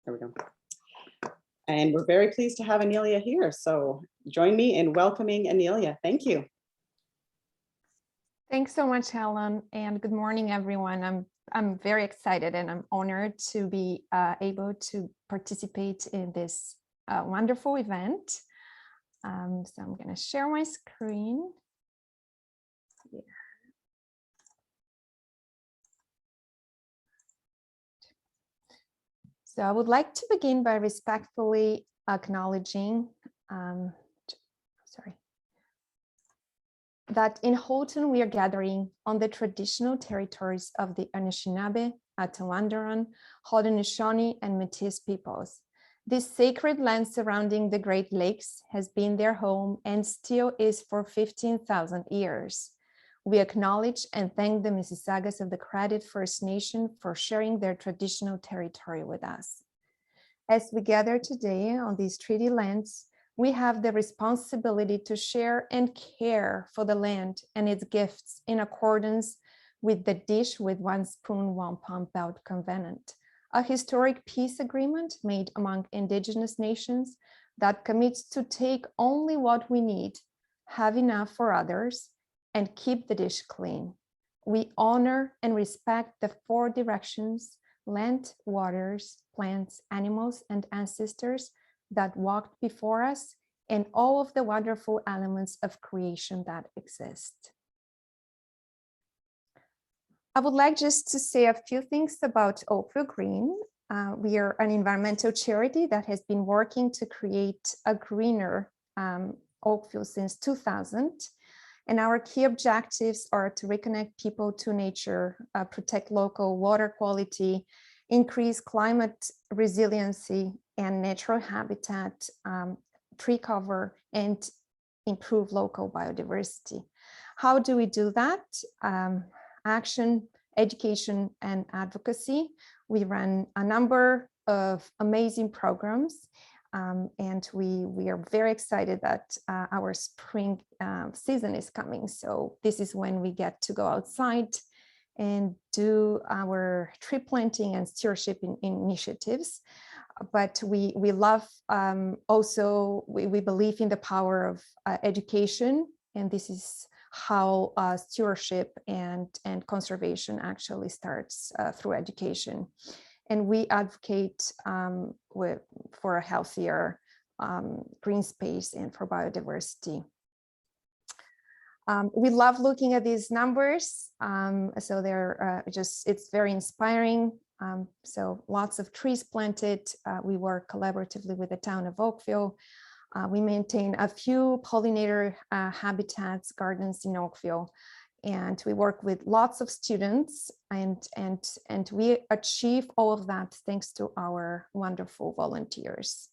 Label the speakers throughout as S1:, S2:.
S1: There we go. And we're very pleased to have Anelia here. So join me in welcoming Anelia. Thank you.
S2: Thanks so much, Helen, and good morning, everyone. I'm very excited and I'm honored to be able to participate in this wonderful event. So I'm going to share my screen. Yeah. So I would like to begin by respectfully acknowledging that in Halton we are gathering on the traditional territories of the Anishinaabe, Atawandaron, Haudenosaunee, and Métis peoples. This sacred land surrounding the Great Lakes has been their home and still is for 15,000 years. We acknowledge and thank the Mississaugas of the Credit First Nation for sharing their traditional territory with us. As we gather today on these treaty lands, we have the responsibility to share and care for the land and its gifts in accordance with the Dish with One Spoon, One Palm Belt Covenant, a historic peace agreement made among Indigenous nations that commits to take only what we need, have enough for others, and keep the dish clean. We honor and respect the four directions: land, waters, plants, animals, and ancestors that walked before us, and all of the wonderful elements of creation that exist. I would like just to say a few things about OakvilleGreen. We are an environmental charity that has been working to create a greener Oakville since 2000. And our key objectives are to reconnect people to nature, protect local water quality, increase climate resiliency and natural habitat, tree cover, and improve local biodiversity. How do we do that? Action, education, and advocacy. We run a number of amazing programs, and we are very excited that our spring season is coming. So this is when we get to go outside and do our tree planting and stewardship initiatives. But we love also, we believe in the power of education, and this is how stewardship and conservation actually starts through education. And we advocate for a healthier green space and for biodiversity. We love looking at these numbers. So they're it's very inspiring. So lots of trees planted. We work collaboratively with the town of Oakville. We maintain a few pollinator habitats, gardens in Oakville, and we work with lots of students, and we achieve all of that thanks to our wonderful volunteers.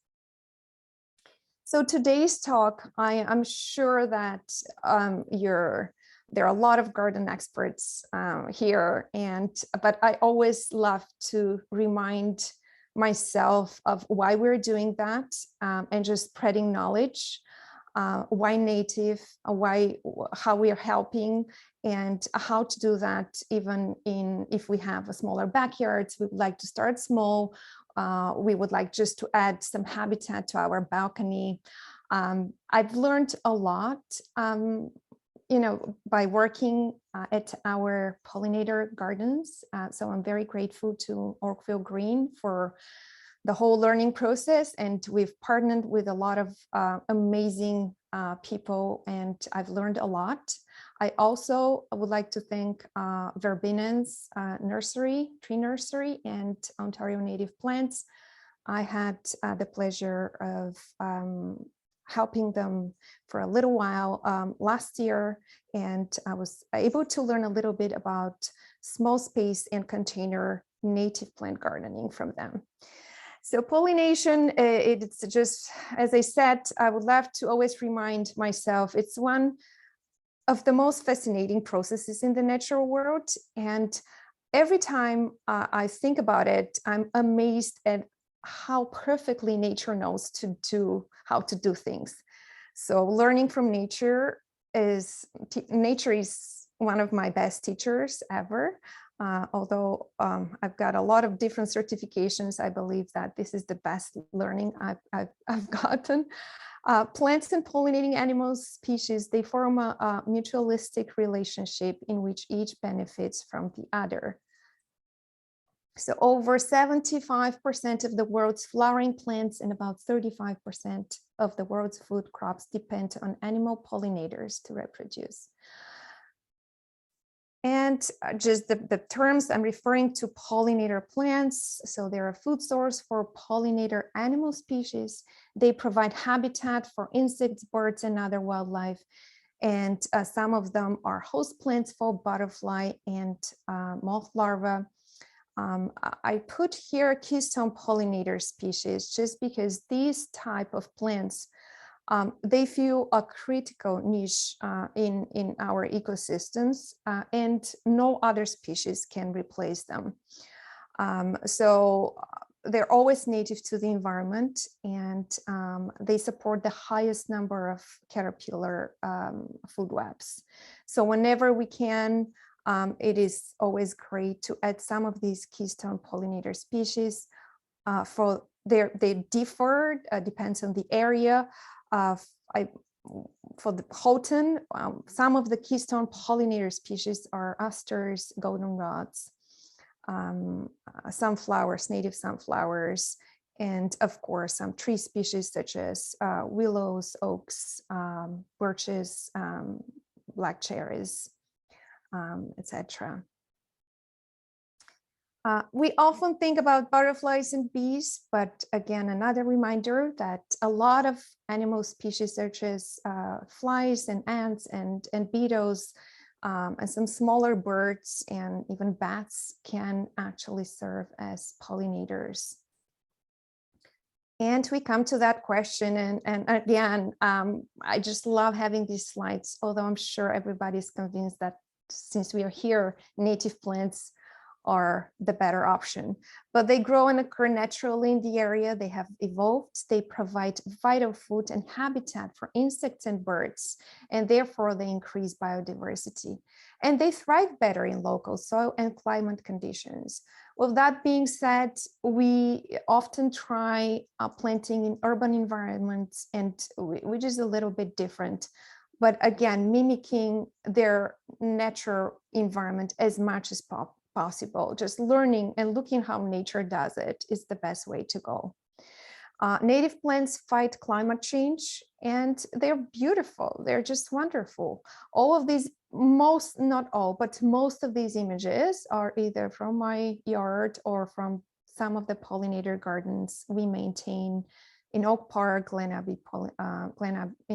S2: So today's talk, I'm sure that there are a lot of garden experts here, but I always love to remind myself of why we're doing that, and just spreading knowledge, why native, how we are helping, and how to do that even if we have a smaller backyards. We would like to start small. We would like just to add some habitat to our balcony. I've learned a lot, by working at our pollinator gardens. So I'm very grateful to OakvilleGreen for the whole learning process. And we've partnered with a lot of amazing people, and I've learned a lot. I also would like to thank Verbinen's tree nursery, and Ontario Native Plants. I had the pleasure of helping them for a little while last year, and I was able to learn a little bit about small space and container native plant gardening from them. So pollination, it's just, as I said, I would love to always remind myself, it's one of the most fascinating processes in the natural world. And every time I think about it, I'm amazed at how perfectly nature knows how to do things. So learning from nature is one of my best teachers ever. Although I've got a lot of different certifications, I believe that this is the best learning I've gotten. Plants and pollinating animals species, they form a mutualistic relationship in which each benefits from the other. So over 75% of the world's flowering plants and about 35% of the world's food crops depend on animal pollinators to reproduce. And just the terms I'm referring to: pollinator plants. So they're a food source for pollinator animal species. They provide habitat for insects, birds, and other wildlife. And some of them are host plants for butterfly and moth larvae. I put here keystone pollinator species just because these type of plants, they fill a critical niche in our ecosystems, and no other species can replace them. So they're always native to the environment, and they support the highest number of caterpillar food webs. So whenever we can, it is always great to add some of these keystone pollinator species. They differ, depends on the area. For the Halton, some of the keystone pollinator species are asters, goldenrods, sunflowers, native sunflowers, and of course some tree species such as willows, oaks, birches, black cherries, etc. We often think about butterflies and bees, but again, another reminder that a lot of animal species such as flies and ants and beetles and some smaller birds and even bats can actually serve as pollinators. And we come to that question, and again, I just love having these slides, although I'm sure everybody's convinced that since we are here, native plants are the better option, but they grow and occur naturally in the area. They have evolved, they provide vital food and habitat for insects and birds, and therefore they increase biodiversity. And they thrive better in local soil and climate conditions. With that being said, we often try planting in urban environments, and which is a little bit different. But again, mimicking their natural environment as much as possible. Just learning and looking how nature does it is the best way to go. Native plants fight climate change, and they're beautiful. They're just wonderful. All of these, not all, but most of these images are either from my yard or from some of the pollinator gardens we maintain in Oak Park, in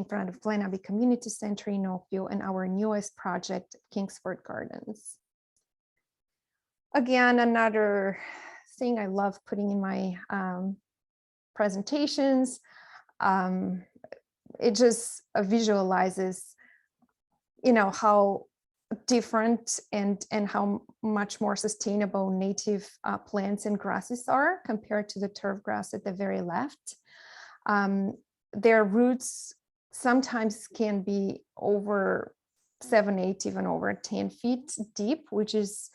S2: front of Glen Abbey Community Center in Oakville, and our newest project, Kingsford Gardens. Again, another thing I love putting in my presentations, it just visualizes, how different and how much more sustainable native plants and grasses are compared to the turf grass at the very left. Their roots sometimes can be over 7, 8, even over 10 feet deep, which is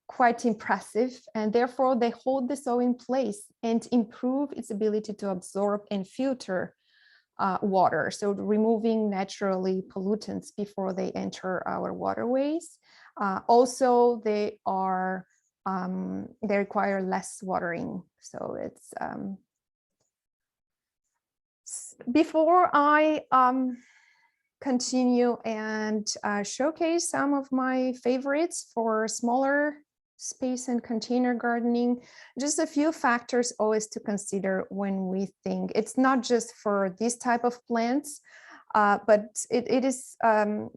S2: quite impressive, and therefore they hold the soil in place and improve its ability to absorb and filter water, so removing naturally pollutants before they enter our waterways. Also, they require less watering, so it's before I continue and showcase some of my favorites for smaller space and container gardening, just a few factors always to consider when we think. It's not just for this type of plants, but it is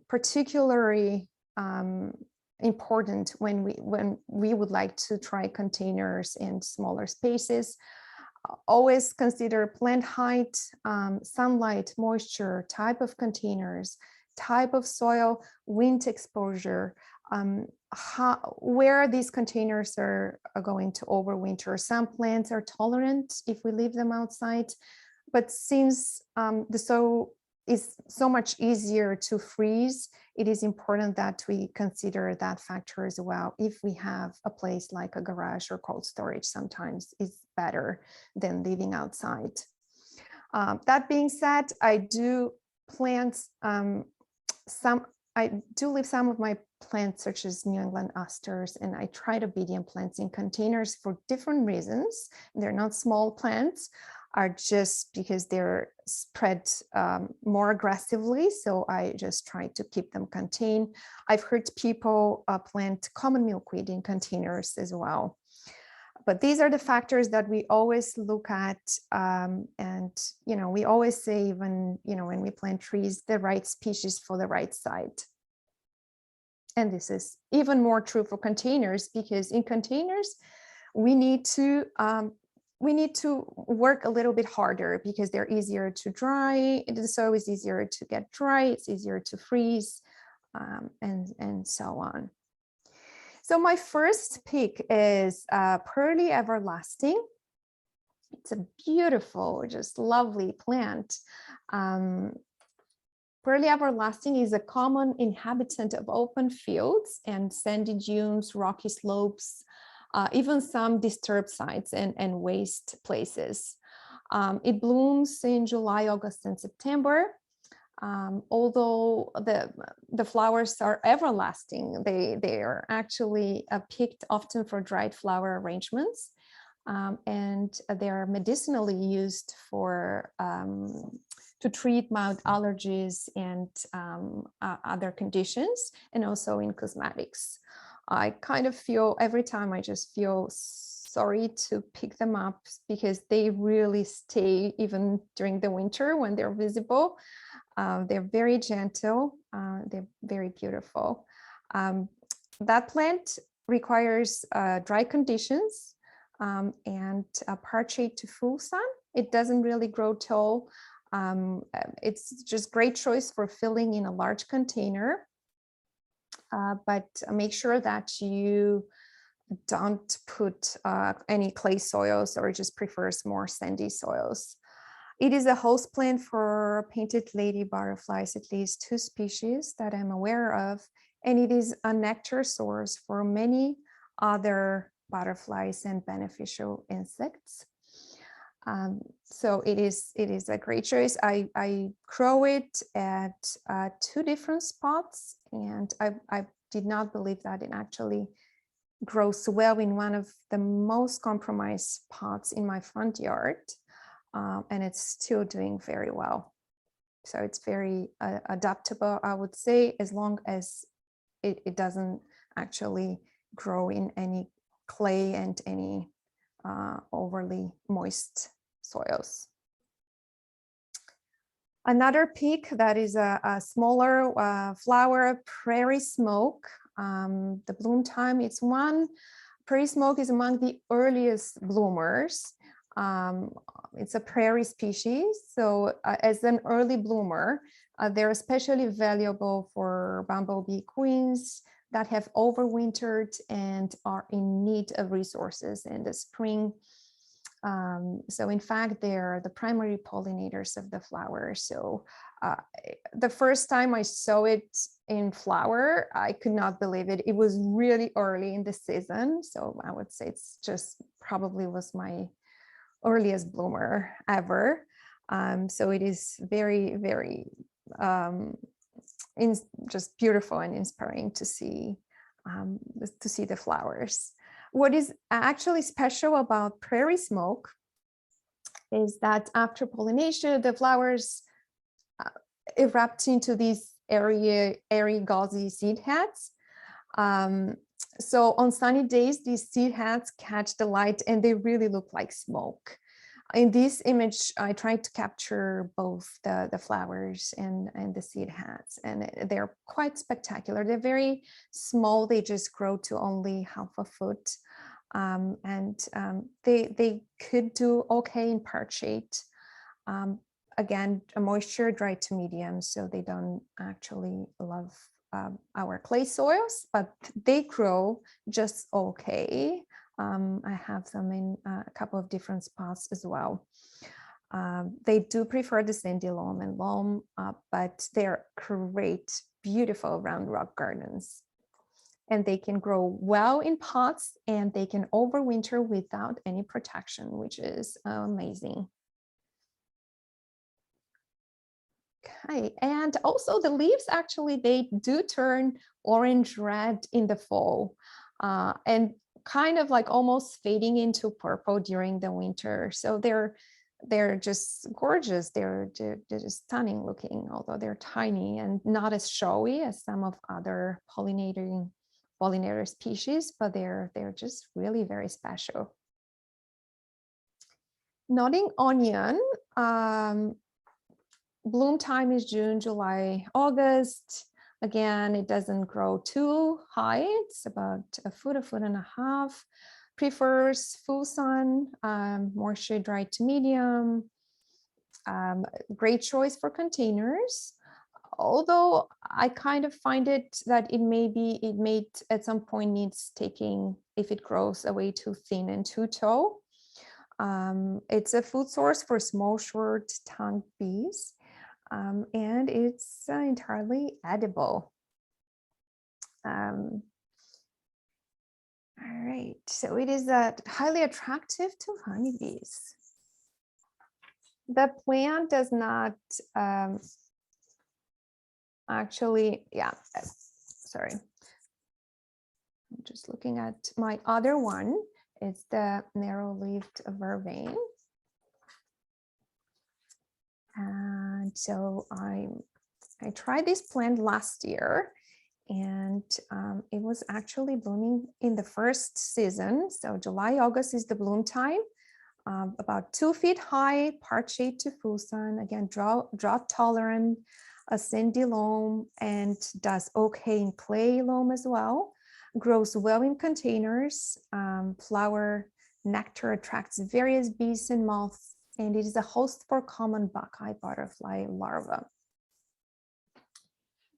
S2: particularly important when we would like to try containers in smaller spaces. Always consider plant height, sunlight, moisture, type of containers, type of soil, wind exposure, where these containers are going to overwinter. Some plants are tolerant if we leave them outside, but since the soil is so much easier to freeze, it is important that we consider that factor as well. If we have a place like a garage or cold storage, sometimes it's better than living outside. That being said, I do plant I do leave some of my plants, such as New England asters, and I try to medium plants in containers for different reasons. They're not small plants, are just because they're spread more aggressively. So I just try to keep them contained. I've heard people plant common milkweed in containers as well. But these are the factors that we always look at. And, we always say when we plant trees, the right species for the right site. And this is even more true for containers, because in containers, we need to work a little bit harder because they're easier to dry. The soil is easier to get dry. It's easier to freeze, and so on. So my first pick is Pearly Everlasting. It's a beautiful, just lovely plant. Pearly Everlasting is a common inhabitant of open fields and sandy dunes, rocky slopes, even some disturbed sites and waste places. It blooms in July, August, and September. Although the flowers are everlasting, they are actually picked often for dried flower arrangements, and they are medicinally used for to treat mild allergies and other conditions, and also in cosmetics. I kind of feel every time I just feel sorry to pick them up because they really stay even during the winter when they're visible. They're very gentle, they're very beautiful. That plant requires dry conditions and partiate to full sun. It doesn't really grow tall. It's just great choice for filling in a large container, but make sure that you don't put any clay soils or just prefers more sandy soils. It is a host plant for painted lady butterflies, at least 2 species that I'm aware of, and it is a nectar source for many other butterflies and beneficial insects. So it is a great choice. I grow it at 2 different spots, and I did not believe that it actually grows well in one of the most compromised spots in my front yard. And it's still doing very well. So it's very adaptable, I would say, as long as it doesn't actually grow in any clay and any overly moist soils. Another pick that is a smaller flower, prairie smoke. The bloom time, prairie smoke is among the earliest bloomers. It's a prairie species, so as an early bloomer, they're especially valuable for bumblebee queens that have overwintered and are in need of resources in the spring. So in fact, they're the primary pollinators of the flower. So the first time I saw it in flower, I could not believe it. It was really early in the season. So I would say it's just probably was my earliest bloomer ever. So it is very, very just beautiful and inspiring to see the flowers. What is actually special about prairie smoke is that after pollination, the flowers erupt into these airy, gauzy seed heads. So on sunny days, these seed heads catch the light and they really look like smoke. In this image, I tried to capture both the flowers and the seed heads, and they're quite spectacular. They're very small. They just grow to only ½ a foot. They could do okay in partiate. Again, a moisture dry to medium, so they don't actually love our clay soils, but they grow just okay. I have them in a couple of different spots as well. They do prefer the sandy loam and loam, but they're great, beautiful round rock gardens. And they can grow well in pots, and they can overwinter without any protection, which is amazing. Okay, and also the leaves, actually, they do turn orange red in the fall, and kind of like almost fading into purple during the winter. So they're just gorgeous. They're just stunning looking, although they're tiny and not as showy as some of other pollinator species, but they're just really very special. Nodding onion, bloom time is June, July, August. Again, it doesn't grow too high. It's about a foot and a half. Prefers full sun, more shade dry to medium. Great choice for containers. Although I kind of find it that it may at some point needs taking if it grows away too thin and too tall. It's a food source for small short-tongued bees, and it's entirely edible. All right, so it is highly attractive to honeybees. The plant does not actually, sorry. I'm just looking at my other one. It's the narrow-leaved vervain. And so I tried this plant last year, and it was actually blooming in the first season. So July, August is the bloom time. About 2 feet high, part shade to full sun. Again, drought tolerant, a sandy loam, and does okay in clay loam as well. Grows well in containers. Flower nectar attracts various bees and moths, and it is a host for common buckeye butterfly larvae.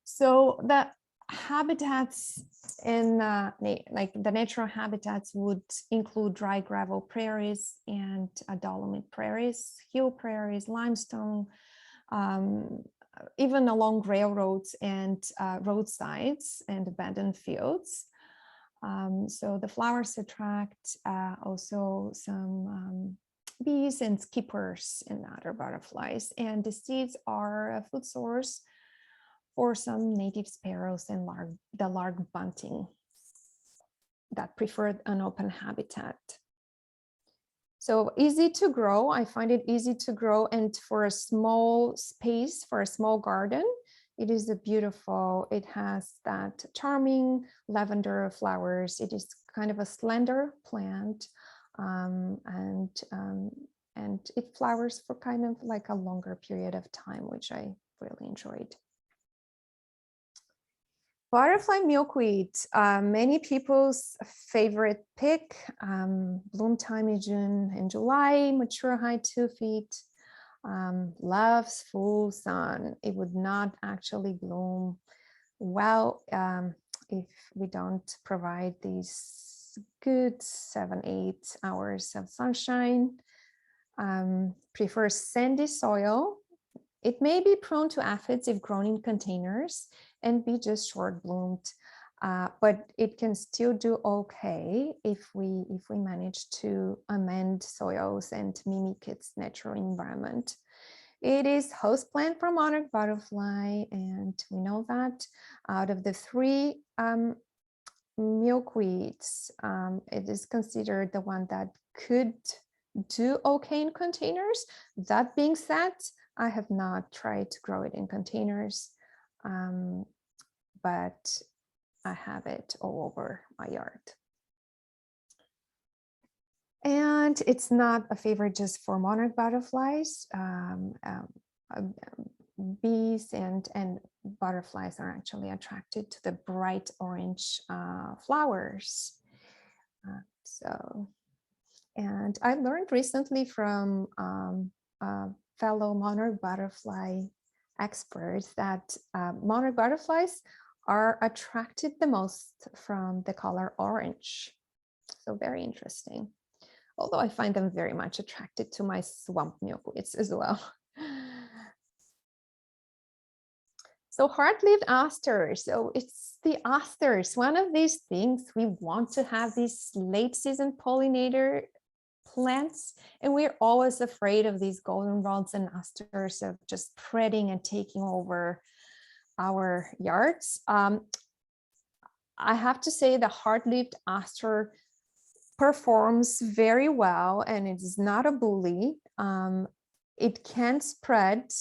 S2: So the habitats in like the natural habitats would include dry gravel prairies and dolomite prairies, hill prairies, limestone, even along railroads and roadsides and abandoned fields. So the flowers attract also some bees and skippers and other butterflies, and the seeds are a food source for some native sparrows and the lark bunting that prefer an open habitat. So easy to grow. I find it easy to grow, and for a small space, for a small garden, it is it has that charming lavender flowers. It is kind of a slender plant, and it flowers for kind of like a longer period of time, which I really enjoyed. Butterfly milkweed, many people's favorite pick. Bloom time is June and July, mature height 2 feet. Loves full sun. It would not actually bloom well if we don't provide these good 7-8 hours of sunshine. Prefers sandy soil. It may be prone to aphids if grown in containers and be just short bloomed, but it can still do okay if we manage to amend soils and mimic its natural environment. It is host plant for monarch butterfly, and we know that out of the 3 milkweeds, it is considered the one that could do okay in containers. That being said, I have not tried to grow it in containers, but I have it all over my yard. And it's not a favorite just for monarch butterflies. Bees and butterflies are actually attracted to the bright orange flowers. And I learned recently from fellow monarch butterfly experts that monarch butterflies are attracted the most from the color orange. So very interesting. although I find them very much attracted to my swamp milkweeds as well. So hard-leaved asters. So it's the asters. One of these things we want to have these late season pollinator plants, and we're always afraid of these goldenrods and asters of just spreading and taking over our yards. I have to say the hard-leaved aster performs very well, and it is not a bully. It can spread,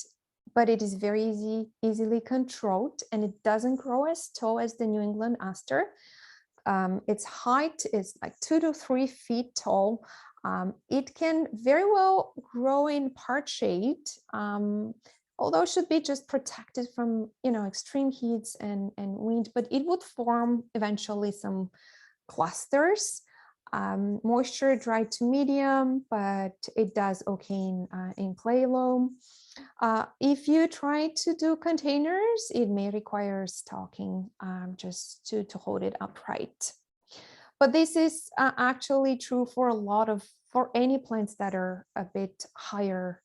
S2: but it is very easily controlled, and it doesn't grow as tall as the New England aster. Its height is like 2 to 3 feet tall. It can very well grow in part shade, although it should be just protected from, extreme heats and wind, but it would form eventually some clusters. Moisture dry to medium, but it does okay in clay loam. If you try to do containers, it may require stocking just to hold it upright. But this is actually true for for any plants that are a bit higher.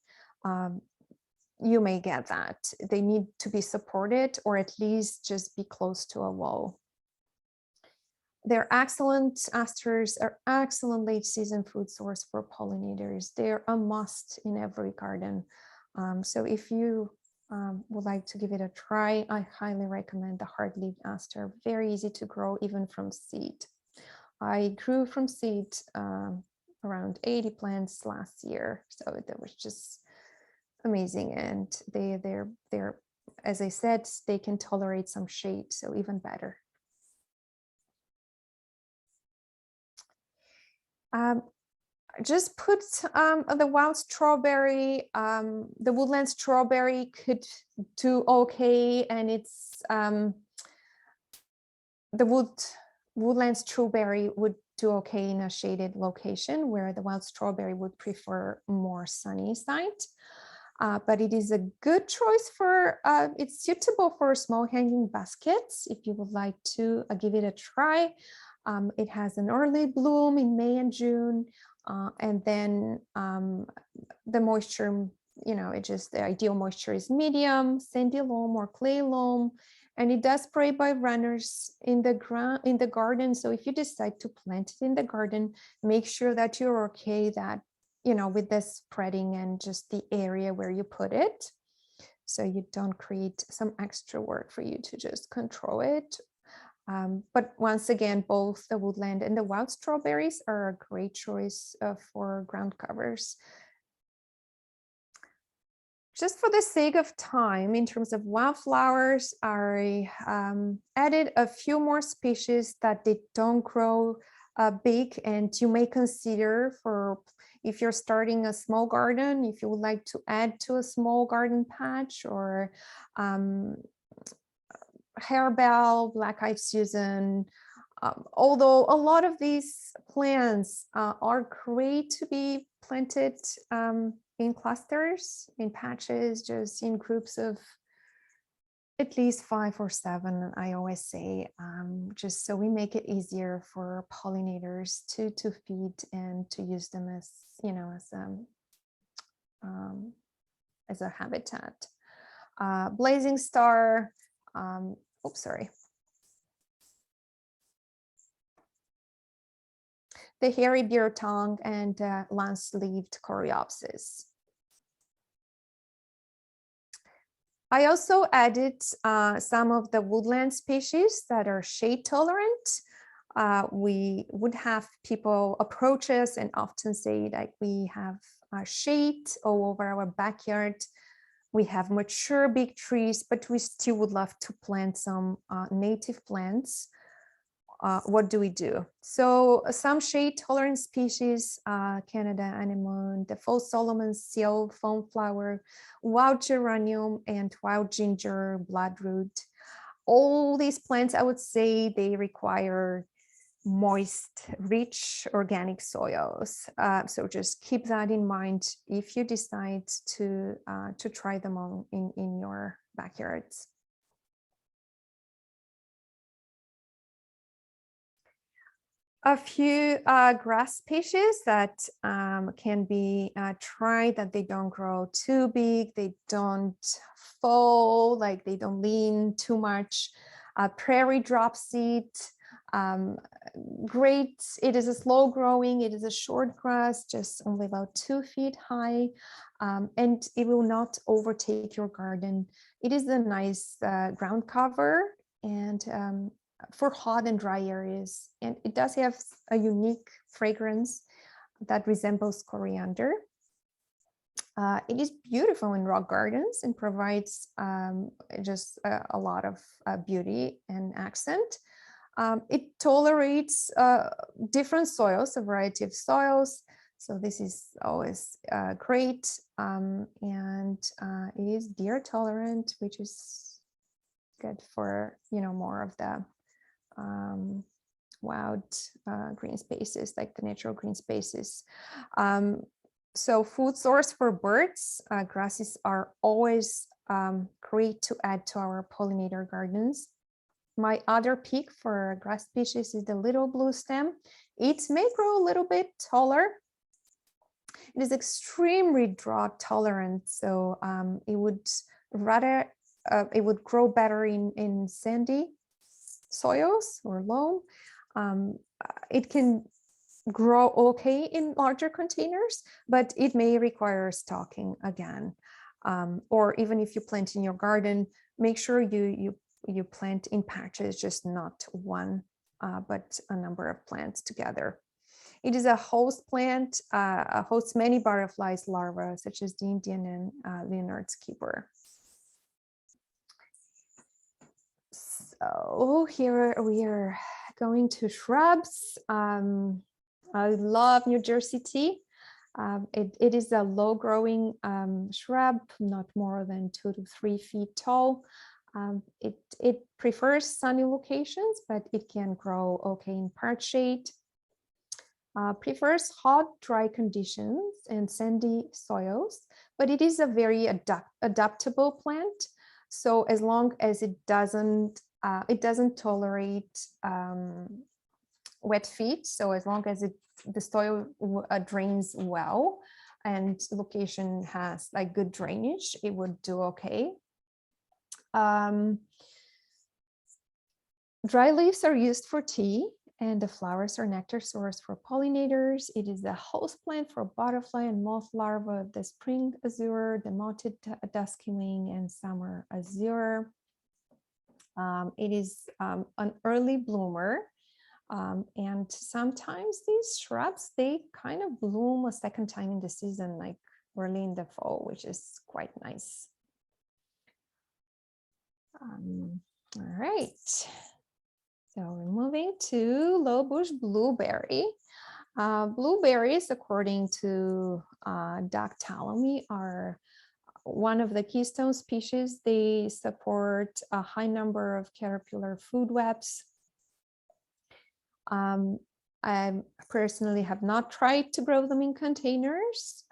S2: You may get that. They need to be supported or at least just be close to a wall. They're excellent. Asters are excellent late season food source for pollinators. They're a must in every garden. So if you would like to give it a try, I highly recommend the hard-leaved aster. Very easy to grow even from seed. I grew from seed around 80 plants last year. So that was just amazing. And they're, as I said, they can tolerate some shade, so even better. Just put the wild strawberry. The woodland strawberry could do okay, and it's the woodland strawberry would do okay in a shaded location, where the wild strawberry would prefer more sunny side. But it is a good choice for, it's suitable for small hanging baskets if you would like to give it a try. It has an early bloom in May and June, and then the moisture, the ideal moisture is medium, sandy loam or clay loam, and it does spray by runners in the garden. So if you decide to plant it in the garden, make sure that you're okay that, with the spreading and just the area where you put it, so you don't create some extra work for you to just control it. But once again, both the woodland and the wild strawberries are a great choice for ground covers. Just for the sake of time, in terms of wildflowers, I added a few more species that they don't grow big, and you may consider for if you're starting a small garden, if you would like to add to a small garden patch, or harebell, black-eyed Susan. Although a lot of these plants are great to be planted in clusters, in patches, just in groups of at least 5 or 7, I always say, just so we make it easier for pollinators to feed and to use them as, as a habitat. Blazing star, the hairy beard tongue and lance-leaved coreopsis. I also added some of the woodland species that are shade tolerant. We would have people approach us and often say like, we have shade all over our backyard. We have mature big trees, but we still would love to plant some native plants. What do we do? So some shade tolerant species, Canada anemone, the false Solomon seal, foamflower, wild geranium, and wild ginger, bloodroot. All these plants, I would say, they require moist, rich organic soils. So just keep that in mind if you decide to try them on in your backyards. A few grass species that can be tried, that they don't grow too big, they don't fall, like they don't lean too much. Prairie dropseed, great. It is a slow growing, it is a short grass, just only about 2 feet high, and it will not overtake your garden. It is a nice ground cover and for hot and dry areas, and it does have a unique fragrance that resembles coriander. It is beautiful in rock gardens and provides just a lot of beauty and accent. It tolerates different soils, a variety of soils, so this is always great, and it is deer tolerant, which is good for, you know, more of the wild green spaces, like the natural green spaces. So food source for birds, grasses are always great to add to our pollinator gardens. My other pick for grass species is the little blue stem. It may grow a little bit taller. It is extremely drought tolerant, so it would grow better in sandy soils or loam. It can grow okay in larger containers, but it may require stocking again. Or even if you plant in your garden, make sure you plant in patches, just not one, but a number of plants together. It is a host plant, hosts many butterflies larvae, such as the Indian and Leonard's keeper. So here we are going to shrubs. I love New Jersey tea. It is a low growing shrub, not more than 2 to 3 feet tall. It prefers sunny locations, but it can grow okay in part shade. Prefers hot, dry conditions and sandy soils, but it is a very adaptable plant. So as long as it doesn't tolerate wet feet, so as long as the soil drains well and location has like good drainage, it would do okay. Dry leaves are used for tea, and the flowers are nectar source for pollinators. It is a host plant for butterfly and moth larvae, the spring azure, the mounted dusky wing, and summer azure. It is an early bloomer, and sometimes these shrubs, they kind of bloom a second time in the season, like early in the fall, which is quite nice. All right. So we're moving to low bush blueberry. Blueberries, according to Doc Talamy, are one of the keystone species. They support a high number of caterpillar food webs. I personally have not tried to grow them in containers.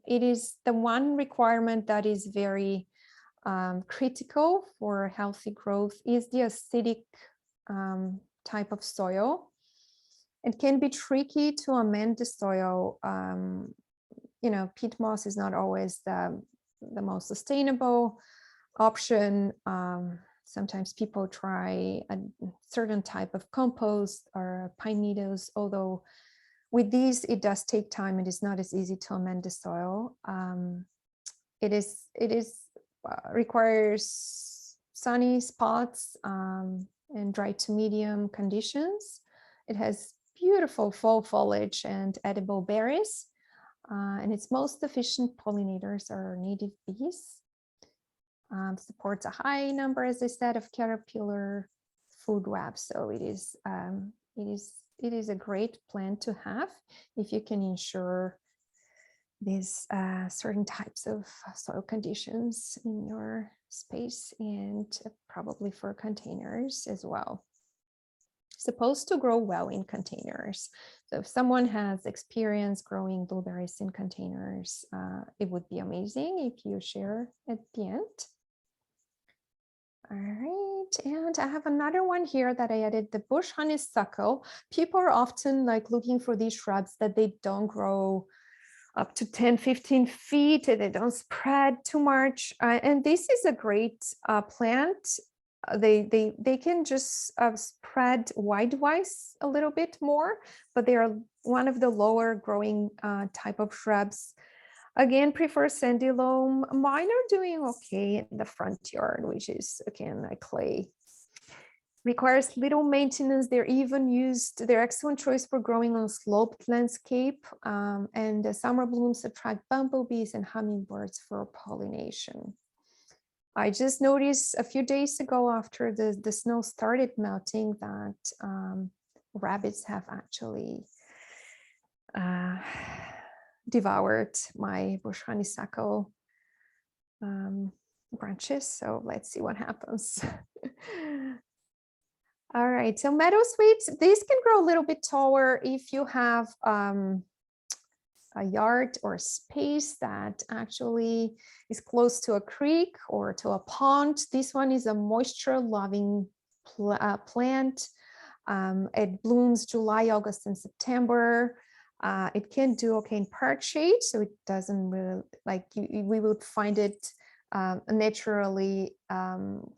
S2: It is the one requirement that is very critical for healthy growth is the acidic type of soil. It can be tricky to amend the soil. You know, peat moss is not always the most sustainable option. Sometimes people try a certain type of compost or pine needles, although with these, it does take time. It is not as easy to amend the soil. It requires sunny spots and dry to medium conditions. It has beautiful fall foliage and edible berries, and its most efficient pollinators are native bees. Supports a high number, as I said, of caterpillar food webs. So it is a great plant to have if you can ensure these certain types of soil conditions in your space, and probably for containers as well. Supposed to grow well in containers. So if someone has experience growing blueberries in containers, it would be amazing if you share at the end. All right, and I have another one here that I added, the bush honeysuckle. People are often like looking for these shrubs that they don't grow up to 10, 15 feet, and they don't spread too much. And this is a great plant. They can just spread wide-wise a little bit more, but they are one of the lower growing type of shrubs. Again, prefer sandy loam. Mine are doing okay in the front yard, which is again a clay. Requires little maintenance. They're excellent choice for growing on sloped landscape. And the summer blooms attract bumblebees and hummingbirds for pollination. I just noticed a few days ago after the snow started melting that rabbits have actually devoured my bush honeysuckle branches. So let's see what happens. All right, so meadowsweet, these can grow a little bit taller if you have a yard or space that actually is close to a creek or to a pond. This one is a moisture-loving plant. It blooms July, August, and September. It can do okay in park shade, so it doesn't really, like we would find it naturally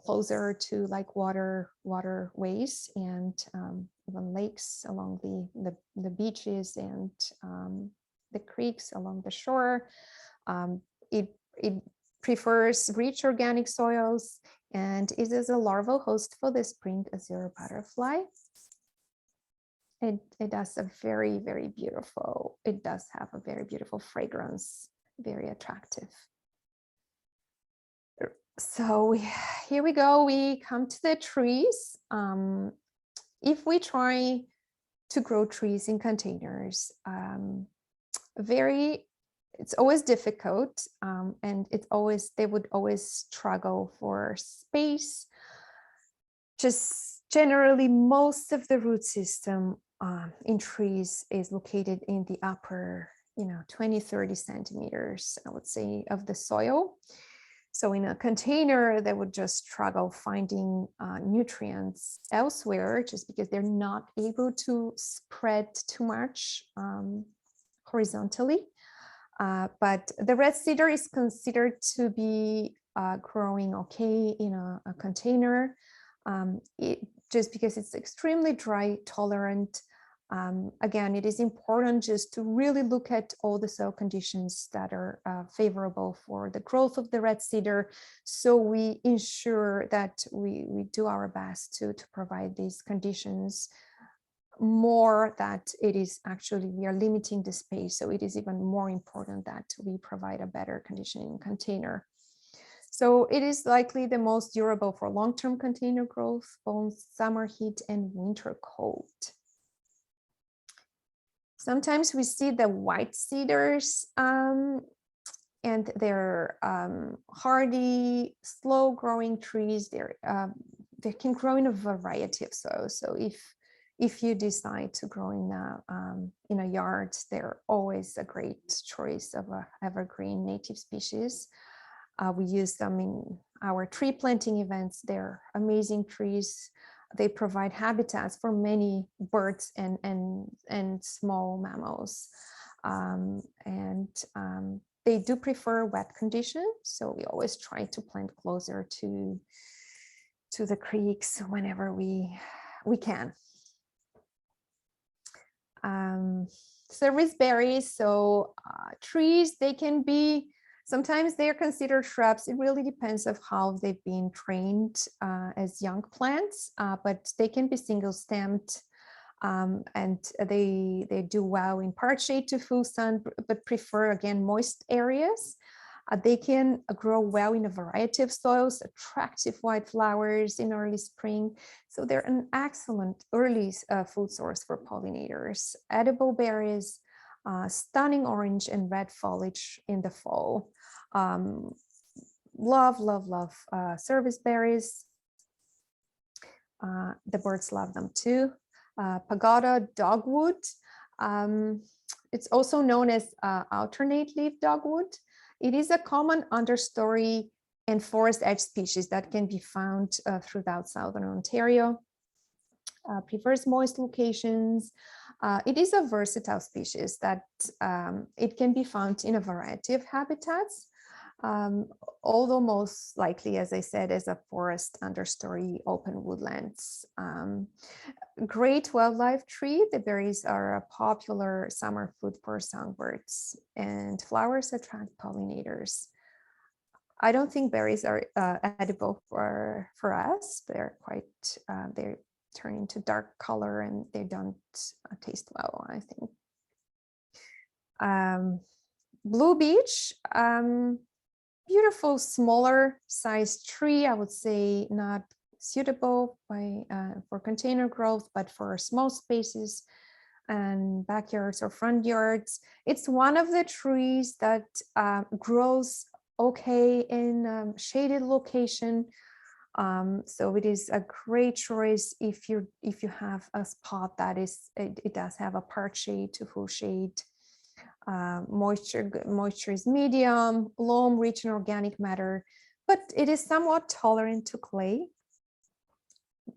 S2: closer to like waterways and even lakes along the beaches and the creeks along the shore. It prefers rich organic soils, and it is a larval host for the spring azure butterfly. It does a very, very beautiful, it does have a very beautiful fragrance, very attractive. So here we go, we come to the trees. If we try to grow trees in containers, it's always difficult, and they would always struggle for space. Just generally, most of the root system in trees is located in the upper, 20-30 centimeters, I would say, of the soil. So in a container, they would just struggle finding nutrients elsewhere just because they're not able to spread too much horizontally. But the red cedar is considered to be growing okay in a container, just because it's extremely dry tolerant. Again, it is important just to really look at all the soil conditions that are favorable for the growth of the red cedar, so we ensure that we do our best to provide these conditions. More that it is actually, we are limiting the space, so it is even more important that we provide a better conditioning container. So it is likely the most durable for long-term container growth, both summer heat and winter cold. Sometimes we see the white cedars, and they're hardy, slow-growing trees. They can grow in a variety of soils. So if you decide to grow in a yard, they're always a great choice of a evergreen native species. We use them in our tree planting events. They're amazing trees. They provide habitats for many birds and small mammals. They do prefer wet conditions, so we always try to plant closer to the creeks whenever we can. Service berries, so trees, they can be, sometimes they're considered shrubs. It really depends of how they've been trained as young plants, but they can be single-stemmed, and they do well in part shade to full sun, but prefer, again, moist areas. They can grow well in a variety of soils, attractive white flowers in early spring. So they're an excellent early food source for pollinators. Edible berries, stunning orange and red foliage in the fall. Love service berries. The birds love them too. Pagoda dogwood. It's also known as alternate leaf dogwood. It is a common understory and forest edge species that can be found throughout southern Ontario. Prefers moist locations. It is a versatile species that it can be found in a variety of habitats, although most likely, as I said, as a forest understory, open woodlands. Great wildlife tree. The berries are a popular summer food for songbirds, and flowers attract pollinators. I don't think berries are edible for us. They're quite, they turn into dark color and they don't taste well, I think. Blue beech, beautiful smaller sized tree. I would say not suitable for container growth, but for small spaces and backyards or front yards. It's one of the trees that grows okay in shaded location. So it is a great choice if you have a spot that it does have a part shade to full shade. Moisture is medium, loam rich in organic matter, but it is somewhat tolerant to clay.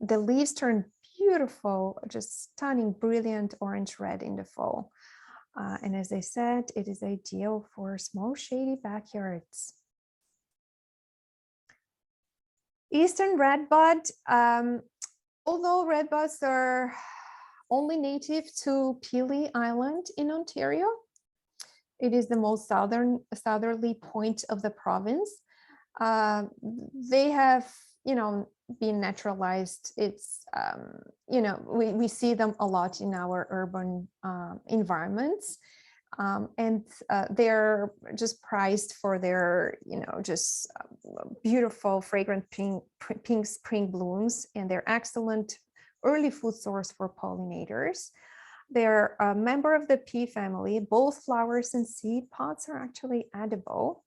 S2: The leaves turn beautiful, just stunning, brilliant orange red in the fall. And as I said, it is ideal for small shady backyards. Eastern redbud, although redbuds are only native to Pelee Island in Ontario, it is the most southerly point of the province. They have, been naturalized. It's, we see them a lot in our urban environments. And they're just prized for their, just beautiful, fragrant pink spring blooms, and they're excellent early food source for pollinators. They're a member of the pea family. Both flowers and seed pods are actually edible.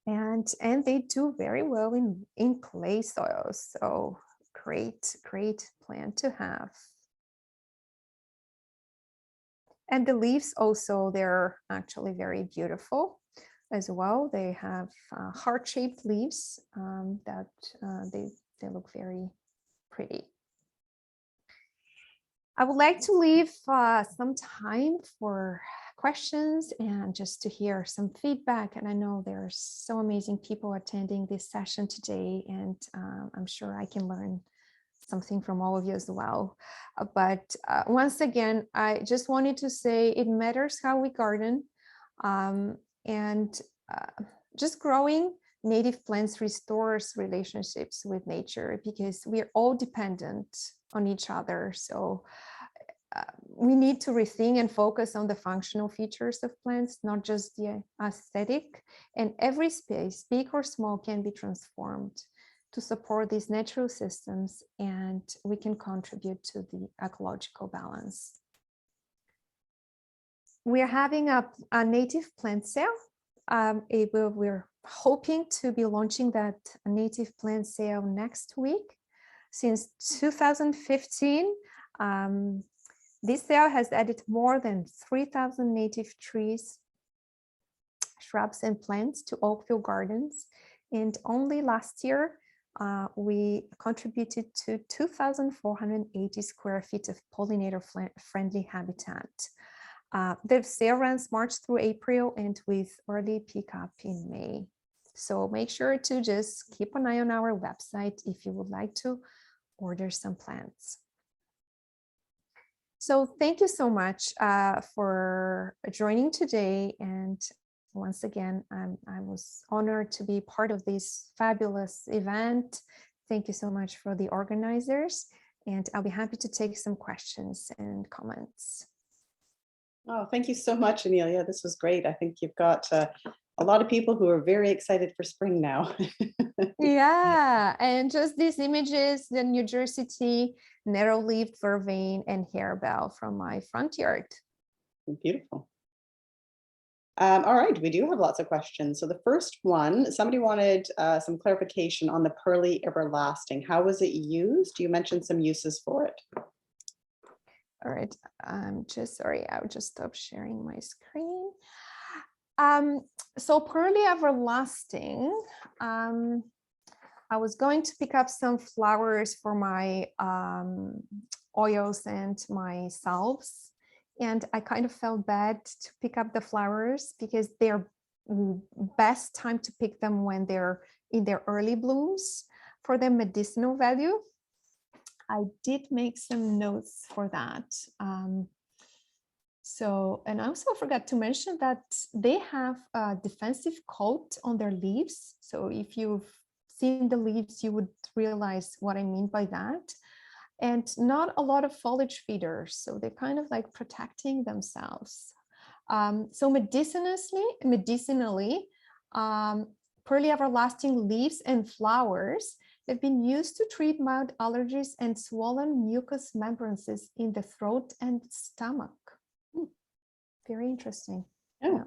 S2: And they do very well in clay soils. So great plant to have. And the leaves also, they're actually very beautiful as well. They have heart-shaped leaves that they look very pretty. I would like to leave some time for questions and just to hear some feedback. And I know there's so amazing people attending this session today, and I'm sure I can learn something from all of you as well. But once again, I just wanted to say it matters how we garden, and just growing native plants restores relationships with nature, because we are all dependent on each other. So we need to rethink and focus on the functional features of plants, not just the aesthetic. And every space, big or small, can be transformed to support these natural systems, and we can contribute to the ecological balance. We're having a native plant sale. We're hoping to be launching that native plant sale next week. Since 2015, this sale has added more than 3,000 native trees, shrubs, and plants to Oakville Gardens. And only last year, we contributed to 2,480 square feet of pollinator-friendly habitat. The sale runs March through April, and with early pickup in May. So make sure to just keep an eye on our website if you would like to order some plants. So thank you so much for joining today. And once again, I was honored to be part of this fabulous event. Thank you so much for the organizers, and I'll be happy to take some questions and comments.
S1: Oh, thank you so much, Anelia. This was great. I think you've got a lot of people who are very excited for spring now.
S2: Yeah, and just these images, the New Jersey tea, narrow-leaved vervain, and harebell from my front yard.
S1: Beautiful. All right, we do have lots of questions. So the first one, somebody wanted some clarification on the Pearly Everlasting. How was it used? You mentioned some uses for it.
S2: All right, I'm just sorry, I'll just stop sharing my screen. So pearly everlasting, I was going to pick up some flowers for my oils and my salves, and I kind of felt bad to pick up the flowers because they're best time to pick them when they're in their early blooms for their medicinal value. I did make some notes for that. And I also forgot to mention that they have a defensive coat on their leaves. So if you've seen the leaves, you would realize what I mean by that. And not a lot of foliage feeders. So they're kind of like protecting themselves. So medicinally, pearly everlasting leaves and flowers have been used to treat mild allergies and swollen mucous membranes in the throat and stomach. Very interesting.
S1: Yeah.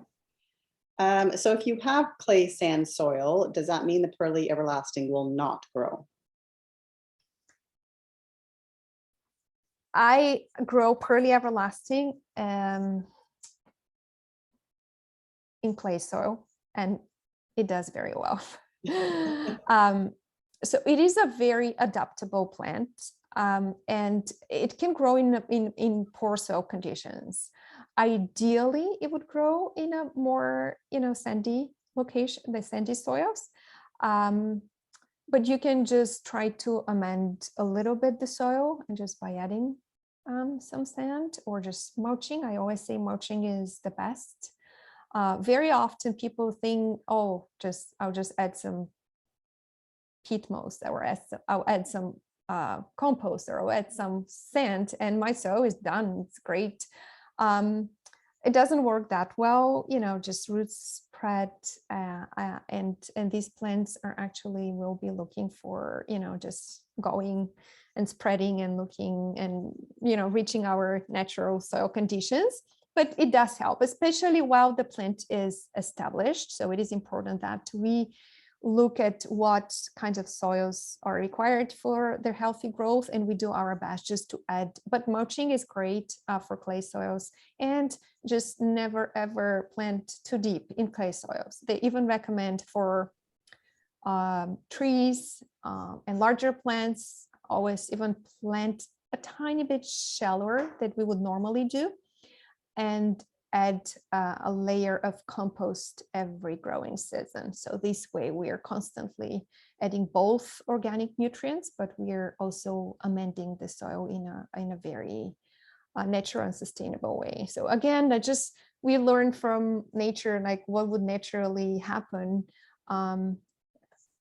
S1: So if you have clay sand soil, does that mean the pearly everlasting will not grow?
S2: I grow pearly everlasting in clay soil, and it does very well. So it is a very adaptable plant, and it can grow in poor soil conditions. Ideally, it would grow in a more, sandy location, the sandy soils. But you can just try to amend a little bit the soil, and just by adding some sand or just mulching. I always say mulching is the best. Very often people think, oh, I'll just add some peat moss, or I'll add some compost, or I'll add some sand, and my soil is done. It's great. It doesn't work that well, just roots spread, and these plants are actually will be looking for, just going and spreading and looking and, reaching our natural soil conditions. But it does help, especially while the plant is established. So it is important that we look at what kinds of soils are required for their healthy growth, and we do our best just to add. But mulching is great for clay soils, and just never ever plant too deep in clay soils. They even recommend for trees and larger plants, always even plant a tiny bit shallower than we would normally do, and add a layer of compost every growing season. So this way we are constantly adding both organic nutrients, but we are also amending the soil in a very natural and sustainable way. So again, we learn from nature, like what would naturally happen.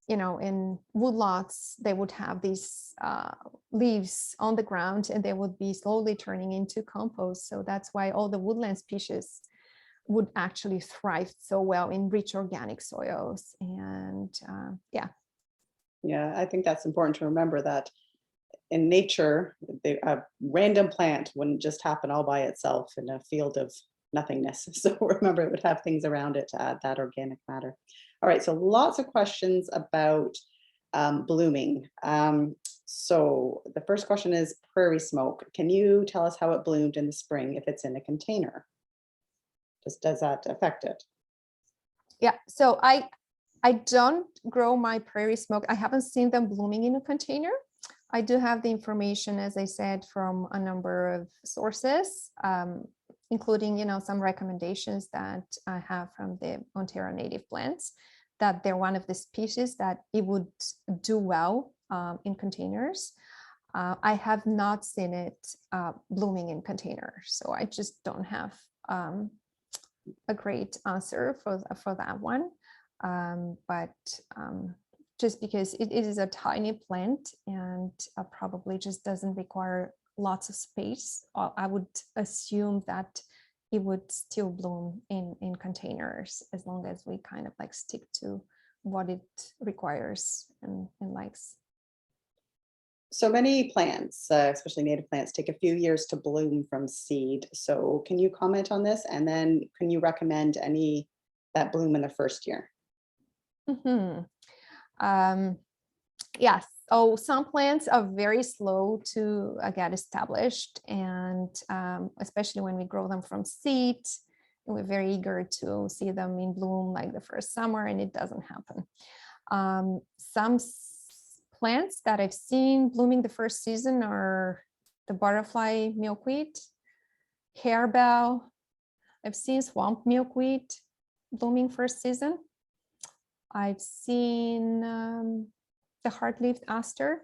S2: In woodlots, they would have these leaves on the ground, and they would be slowly turning into compost. So that's why all the woodland species would actually thrive so well in rich organic soils. And
S1: Yeah, I think that's important to remember, that in nature, a random plant wouldn't just happen all by itself in a field of nothingness. So remember, it would have things around it to add that organic matter. All right, so lots of questions about blooming. So the first question is prairie smoke. Can you tell us how it bloomed in the spring if it's in a container? Does that affect it?
S2: Yeah, so I don't grow my prairie smoke. I haven't seen them blooming in a container. I do have the information, as I said, from a number of sources, including, some recommendations that I have from the Ontario native plants, that they're one of the species that it would do well in containers. I have not seen it blooming in containers, so I just don't have a great answer for that one. Just because it is a tiny plant, and probably just doesn't require lots of space, I would assume that it would still bloom in containers, as long as we kind of like stick to what it requires and likes.
S1: So many plants, especially native plants, take a few years to bloom from seed. So can you comment on this? And then can you recommend any that bloom in the first year?
S2: Yes. Oh, some plants are very slow to get established, and especially when we grow them from seed, we're very eager to see them in bloom like the first summer, and it doesn't happen. Some plants that I've seen blooming the first season are the butterfly milkweed, harebell. I've seen swamp milkweed blooming first season. I've seen the hard-leaved aster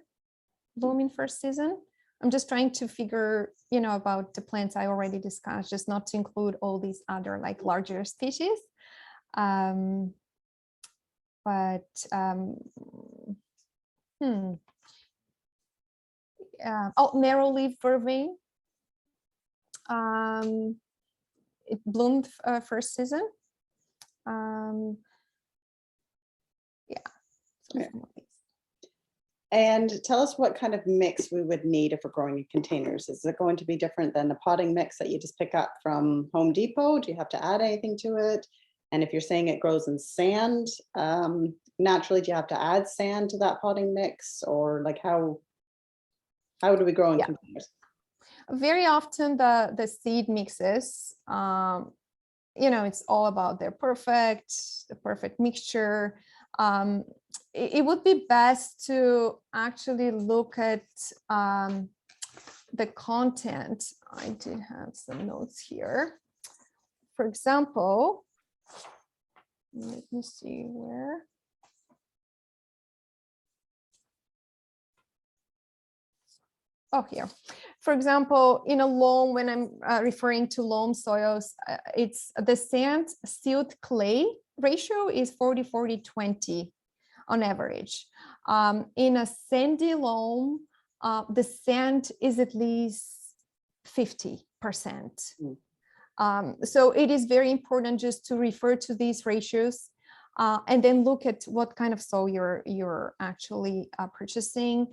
S2: blooming first season. I'm just trying to figure, about the plants I already discussed, just not to include all these other like larger species. Oh, narrow-leaf vervain. It bloomed first season.
S1: Yeah. And tell us what kind of mix we would need if we're growing in containers. Is it going to be different than the potting mix that you just pick up from Home Depot? Do you have to add anything to it? And if you're saying it grows in sand, naturally, do you have to add sand to that potting mix? Or like how do we grow in containers?
S2: Very often the seed mixes, it's all about the perfect mixture. It would be best to actually look at the content. I do have some notes here. For example, let me see where. Oh, here. For example, in a loam, when I'm referring to loam soils, it's the sand silt clay ratio is 40-40-20 on average. In a sandy loam, the sand is at least 50%. So it is very important just to refer to these ratios and then look at what kind of soil you're actually purchasing.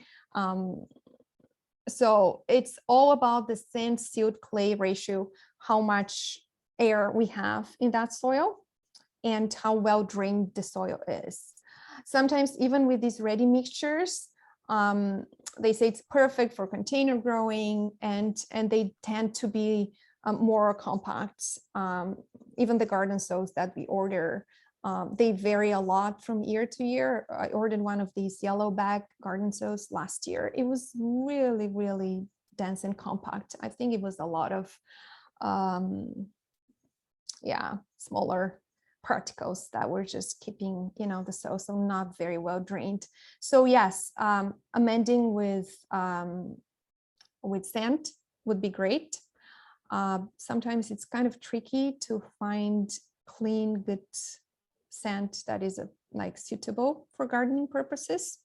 S2: So it's all about the sand silt clay ratio, how much air we have in that soil and how well drained the soil is. Sometimes even with these ready mixtures, they say it's perfect for container growing, and they tend to be more compact. Even the garden soils that we order, they vary a lot from year to year. I ordered one of these yellow bag garden soils last year. It was really, really dense and compact. I think it was a lot of, smaller particles that were just keeping, the soil so not very well drained. So yes, amending with sand would be great. Sometimes it's kind of tricky to find clean, good sand that is suitable for gardening purposes.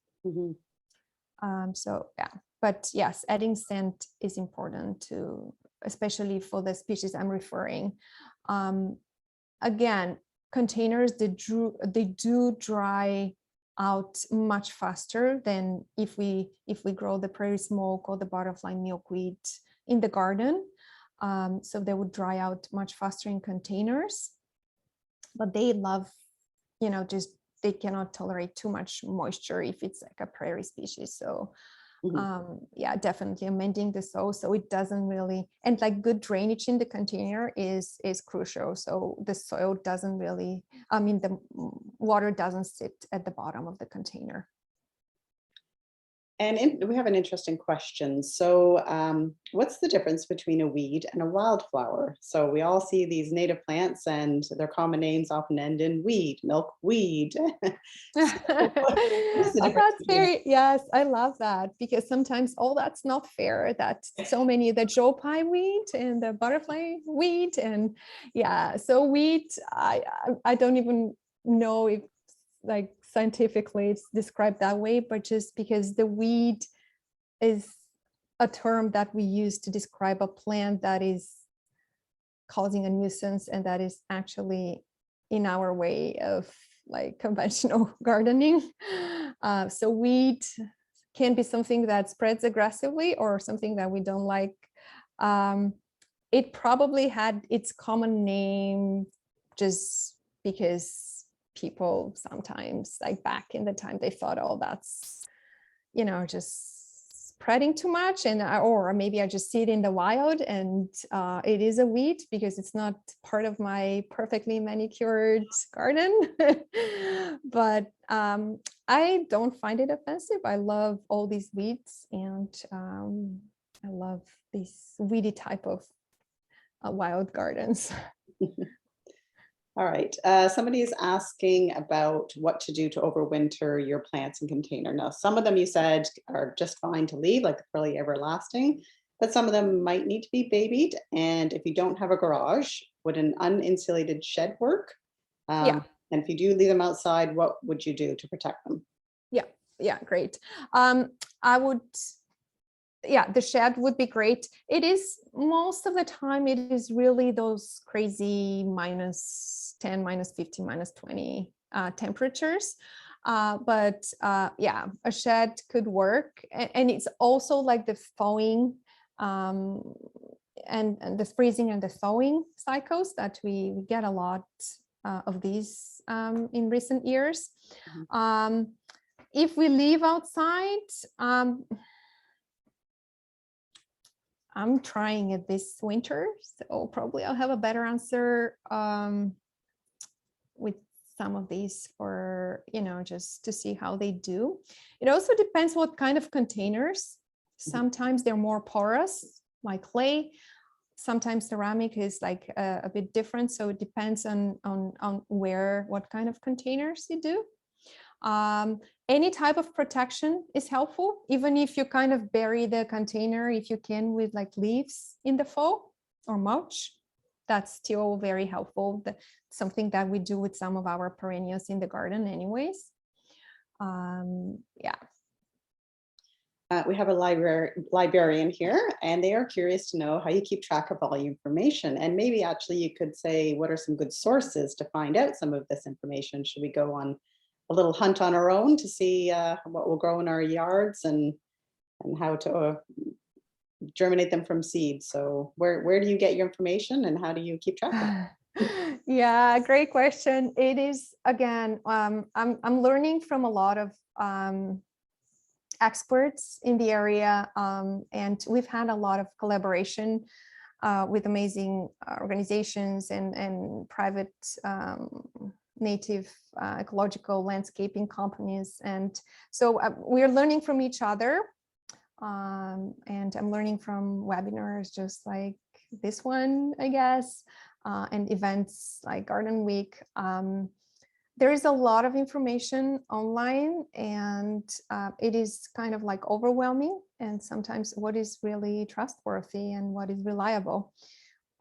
S2: So yeah, but yes, adding sand is important to, especially for the species I'm referring. Again, containers, they do dry out much faster than if we grow the prairie smoke or the butterfly milkweed in the garden. So they would dry out much faster in containers, but they love, just they cannot tolerate too much moisture if it's like a prairie species. So yeah, definitely amending the soil so it doesn't really, and like good drainage in the container is crucial. So the soil doesn't really, the water doesn't sit at the bottom of the container.
S1: And we have an interesting question. So what's the difference between a weed and a wildflower? So we all see these native plants and their common names often end in weed, milkweed.
S2: Yes, I love that, because sometimes, that's not fair, that so many, the Joe Pye weed and the butterfly weed, and yeah, so weed, I don't even know if like scientifically it's described that way, but just because the weed is a term that we use to describe a plant that is causing a nuisance and that is actually in our way of like conventional gardening. So weed can be something that spreads aggressively or something that we don't like. It probably had its common name just because people sometimes, like back in the time, they thought, oh, that's, just spreading too much, and or maybe I just see it in the wild and it is a weed because it's not part of my perfectly manicured garden. But I don't find it offensive. I love all these weeds, and I love these weedy type of wild gardens.
S1: All right. Somebody is asking about what to do to overwinter your plants in container. Now, some of them you said are just fine to leave, like the Pearly Everlasting, but some of them might need to be babied. And if you don't have a garage, would an uninsulated shed work?
S2: Yeah.
S1: And if you do leave them outside, what would you do to protect them?
S2: Yeah, great. I would, yeah, the shed would be great. It is most of the time, it is really those crazy -10, -15, -20 temperatures. But yeah, a shed could work. And it's also like the thawing and the freezing and the thawing cycles that we get a lot of these in recent years. If we leave outside, I'm trying it this winter, so probably I'll have a better answer with some of these for, just to see how they do. It also depends what kind of containers. Sometimes they're more porous, like clay. Sometimes ceramic is like a bit different. So it depends on what kind of containers you do. Any type of protection is helpful, even if you kind of bury the container, if you can, with like leaves in the fall or mulch. That's still very helpful. Something that we do with some of our perennials in the garden anyways. Yeah.
S1: We have a librarian here, and they are curious to know how you keep track of all the information. And maybe actually you could say, what are some good sources to find out some of this information? Should we go on a little hunt on our own to see what will grow in our yards and how to germinate them from seeds? So where do you get your information, and how do you keep track of it?
S2: Yeah, great question. It is, again, I'm learning from a lot of experts in the area, and we've had a lot of collaboration with amazing organizations and private native ecological landscaping companies. And so we're learning from each other, and I'm learning from webinars just like this one, I guess, and events like Garden Week. There is a lot of information online, and it is kind of like overwhelming, and sometimes what is really trustworthy and what is reliable.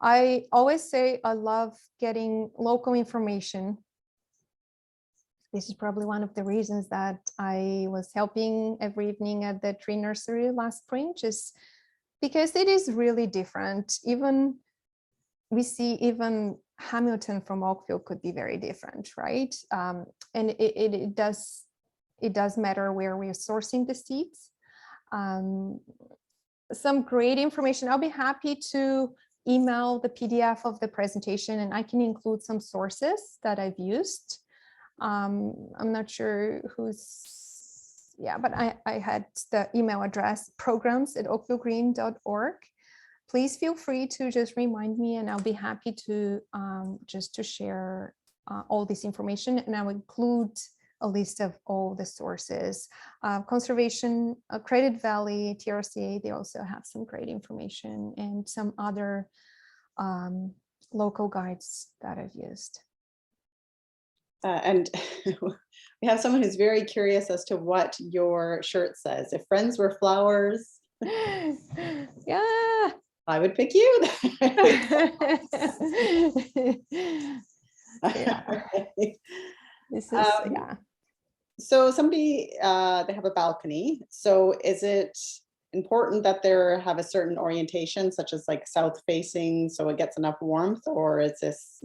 S2: I always say I love getting local information. This is probably one of the reasons that I was helping every evening at the tree nursery last spring, just because it is really different. Even we see even Hamilton from Oakville could be very different, right? And it does matter where we are sourcing the seeds. Some great information. I'll be happy to email the PDF of the presentation, and I can include some sources that I've used. I'm not sure yeah, but I had the email address programs@oakvillegreen.org. Please feel free to just remind me, and I'll be happy to just to share all this information, and I'll include a list of all the sources. Conservation, Credit Valley, TRCA, they also have some great information, and some other local guides that I've used.
S1: And we have someone who's very curious as to what your shirt says. If friends were flowers,
S2: Yeah,
S1: I would pick you.
S2: yeah. This is yeah.
S1: So somebody, they have a balcony. So is it important that they have a certain orientation, such as like south facing, so it gets enough warmth? Or is this,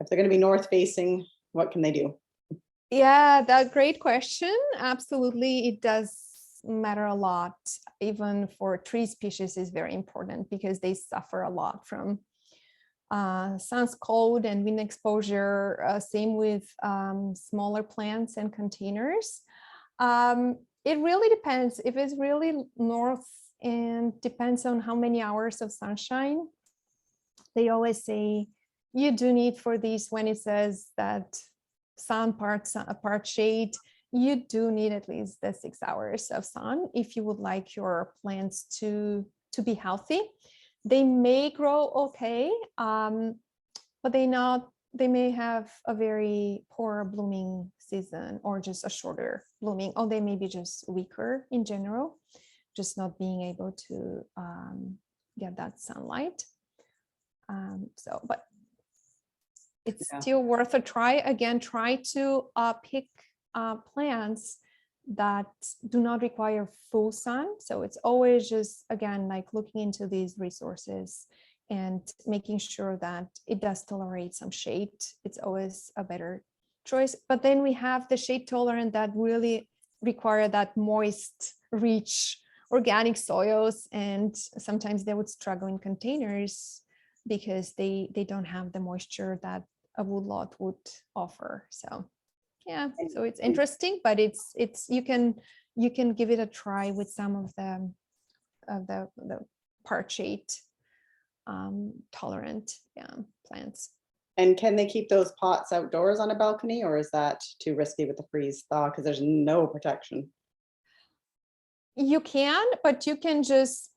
S1: if they're going to be north facing, what can they do?
S2: Yeah, that great question. Absolutely, it does matter a lot. Even for tree species is very important because they suffer a lot from sun's cold and wind exposure. Same with smaller plants and containers. It really depends. If it's really north and depends on how many hours of sunshine, they always say you do need for these, when it says that sun part shade, you do need at least the 6 hours of sun if you would like your plants to be healthy. They may grow okay, but they may have a very poor blooming season or just a shorter blooming, or they may be just weaker in general, just not being able to get that sunlight. But it's still worth a try. Again, try to pick plants that do not require full sun. So it's always just, again, like looking into these resources and making sure that it does tolerate some shade. It's always a better choice. But then we have the shade tolerant that really require that moist, rich, organic soils. And sometimes they would struggle in containers because they don't have the moisture that a woodlot would offer. So yeah, so it's interesting, but it's you can give it a try with some of the part shade tolerant plants.
S1: And can they keep those pots outdoors on a balcony, or is that too risky with the freeze thaw because there's no protection?
S2: You can, but you can just,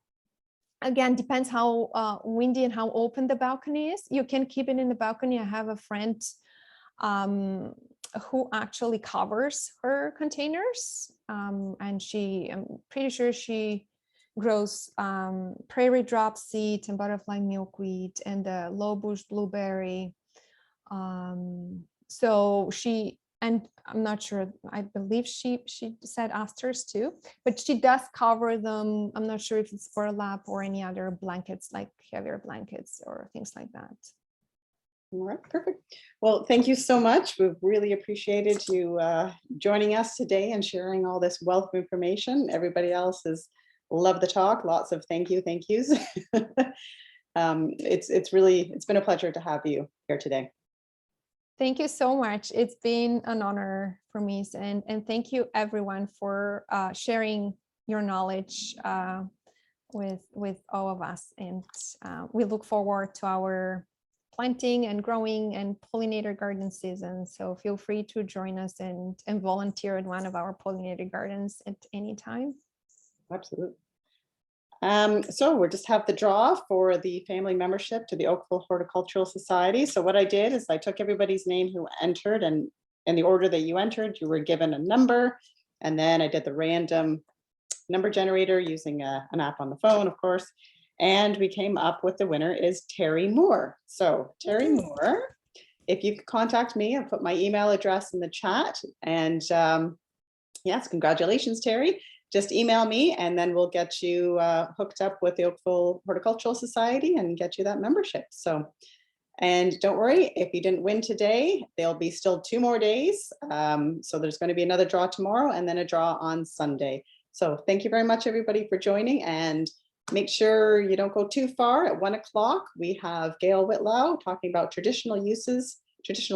S2: again, depends how windy and how open the balcony is. You can keep it in the balcony. I have a friend who actually covers her containers, and I'm pretty sure she grows prairie drop seed and butterfly milkweed and the low bush blueberry. So she, and I'm not sure, I believe she said asters too, but she does cover them. I'm not sure if it's burlap or any other blankets, like heavier blankets or things like that.
S1: All right, perfect. Well, thank you so much. We've really appreciated you joining us today and sharing all this wealth of information. Everybody else has loved the talk. Lots of thank yous. It's been a pleasure to have you here today.
S2: Thank you so much. It's been an honor for me, and thank you everyone for sharing your knowledge with all of us. And we look forward to our planting and growing and pollinator garden season. So feel free to join us and volunteer at one of our pollinator gardens at any time.
S1: Absolutely. So we'll just have the draw for the family membership to the Oakville Horticultural Society. So what I did is I took everybody's name who entered, and in the order that you entered, you were given a number. And then I did the random number generator using an app on the phone, of course. And we came up with the winner is Terry Moore. So Terry Moore, if you could contact me, I'll put my email address in the chat. And yes, congratulations, Terry. Just email me and then we'll get you hooked up with the Oakville Horticultural Society and get you that membership. So, and don't worry, if you didn't win today, there'll be still 2 more days. So there's going to be another draw tomorrow and then a draw on Sunday. So thank you very much, everybody, for joining, and make sure you don't go too far. At 1 o'clock, we have Gail Whitlow talking about traditional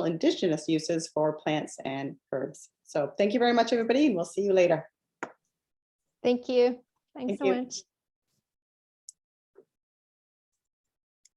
S1: indigenous uses for plants and herbs. So thank you very much, everybody, and we'll see you later.
S2: Thank you. Thanks so much.